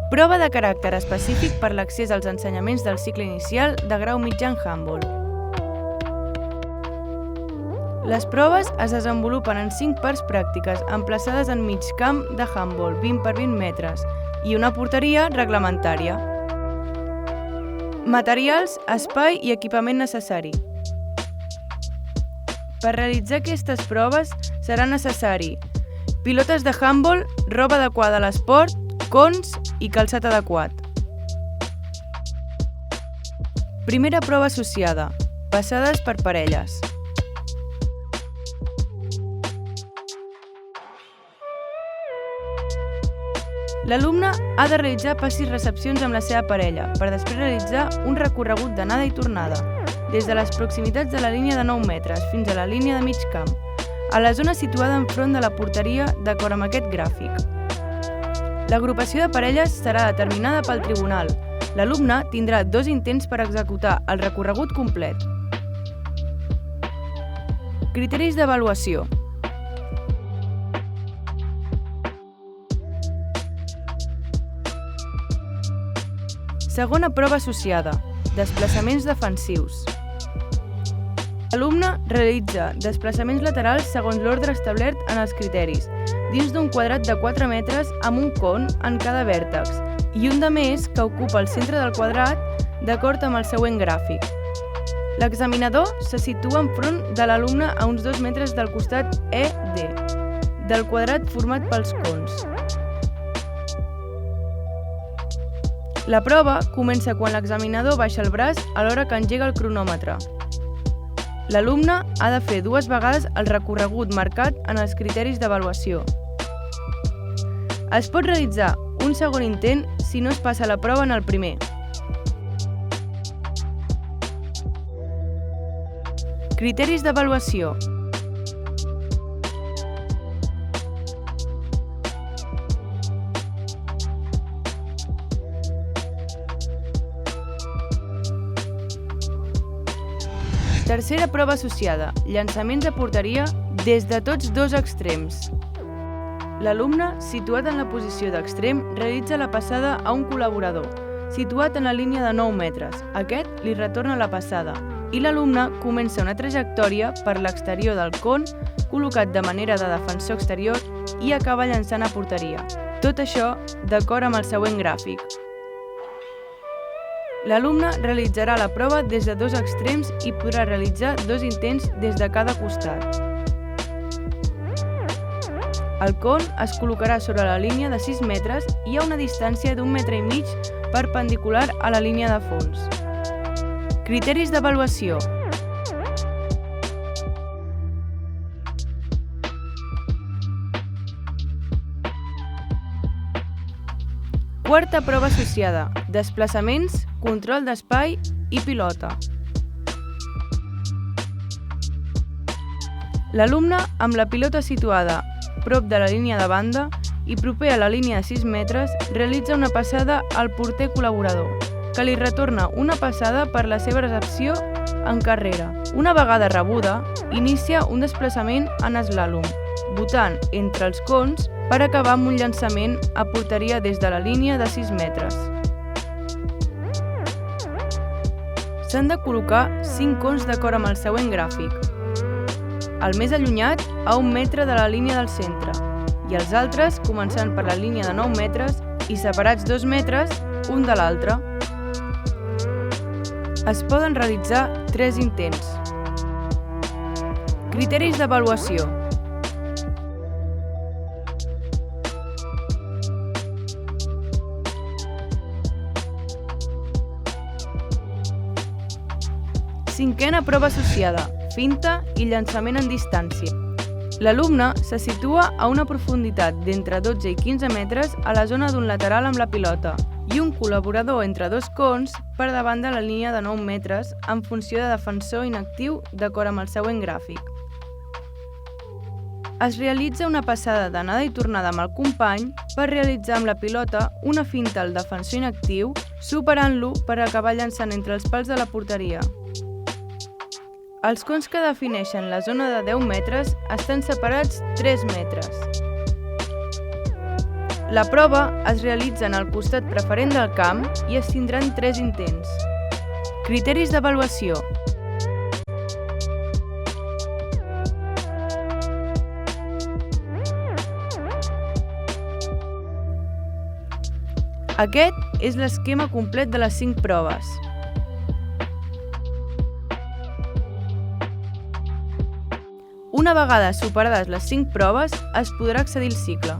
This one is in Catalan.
Prova de caràcter específic per l'accés als ensenyaments del cicle inicial de grau mitjà en handbol. Les proves es desenvolupen en 5 parts pràctiques emplaçades en mig camp de handbol 20 per 20 metres i una porteria reglamentària. Materials, espai i equipament necessari. Per realitzar aquestes proves serà necessari pilotes de handbol, roba adequada a l'esport, cons i calçat adequat. Primera prova associada. Passades per parelles. L'alumne ha de realitzar passis recepcions amb la seva parella per després realitzar un recorregut d'anada i tornada des de les proximitats de la línia de 9 metres fins a la línia de mig camp, a la zona situada enfront de la porteria d'acord amb aquest gràfic. L'agrupació de parelles serà determinada pel tribunal. L'alumne tindrà 2 intents per executar el recorregut complet. Criteris d'avaluació. Segona prova associada. Desplaçaments defensius. L'alumne realitza desplaçaments laterals segons l'ordre establert en els criteris, dins d'un quadrat de 4 metres amb un con en cada vèrtex i un de més que ocupa el centre del quadrat d'acord amb el següent gràfic. L'examinador se situa enfront de l'alumne a uns 2 metres del costat ED, del quadrat format pels cons. La prova comença quan l'examinador baixa el braç a l'hora que engega el cronòmetre. L'alumne ha de fer 2 vegades el recorregut marcat en els criteris d'avaluació. Es pot realitzar un segon intent si no es passa la prova en el primer. Criteris d'avaluació. Tercera prova associada. Llançaments a porteria des de tots 2 extrems. L'alumne, situat en la posició d'extrem, realitza la passada a un col·laborador, situat en la línia de 9 metres. Aquest li retorna la passada i l'alumne comença una trajectòria per l'exterior del con, col·locat de manera de defensor exterior i acaba llançant a porteria. Tot això d'acord amb el següent gràfic. L'alumne realitzarà la prova des de 2 extrems i podrà realitzar 2 intents des de cada costat. El con es col·locarà sobre la línia de 6 metres i a una distància d'1,5 metres perpendicular a la línia de fons. Criteris d'avaluació. Quarta prova associada. Desplaçaments, control d'espai i pilota. L'alumne, amb la pilota situada prop de la línia de banda i proper a la línia de 6 metres, realitza una passada al porter col·laborador, que li retorna una passada per la seva recepció en carrera. Una vegada rebuda, inicia un desplaçament en eslàlom, botant entre els cons per acabar amb un llançament a porteria des de la línia de 6 metres. S'han de col·locar 5 cons d'acord amb el següent gràfic. El més allunyat a 1 metre de la línia del centre i els altres començant per la línia de 9 metres i separats 2 metres un de l'altre. Es poden realitzar 3 intents. Criteris d'avaluació. Cinquena prova associada. Finta i llançament en distància. L'alumne se situa a una profunditat d'entre 12 i 15 metres a la zona d'un lateral amb la pilota i un col·laborador entre 2 cons per davant de la línia de 9 metres en funció de defensor inactiu d'acord amb el següent gràfic. Es realitza una passada d'anada i tornada amb el company per realitzar amb la pilota una finta al defensor inactiu, superant-lo per acabar llançant entre els pals de la porteria. Els cons que defineixen la zona de 10 metres estan separats 3 metres. La prova es realitza en el costat preferent del camp i es tindran 3 intents. Criteris d'avaluació. Aquest és l'esquema complet de les 5 proves. Una vegada superades les 5 proves, es podrà accedir al cicle.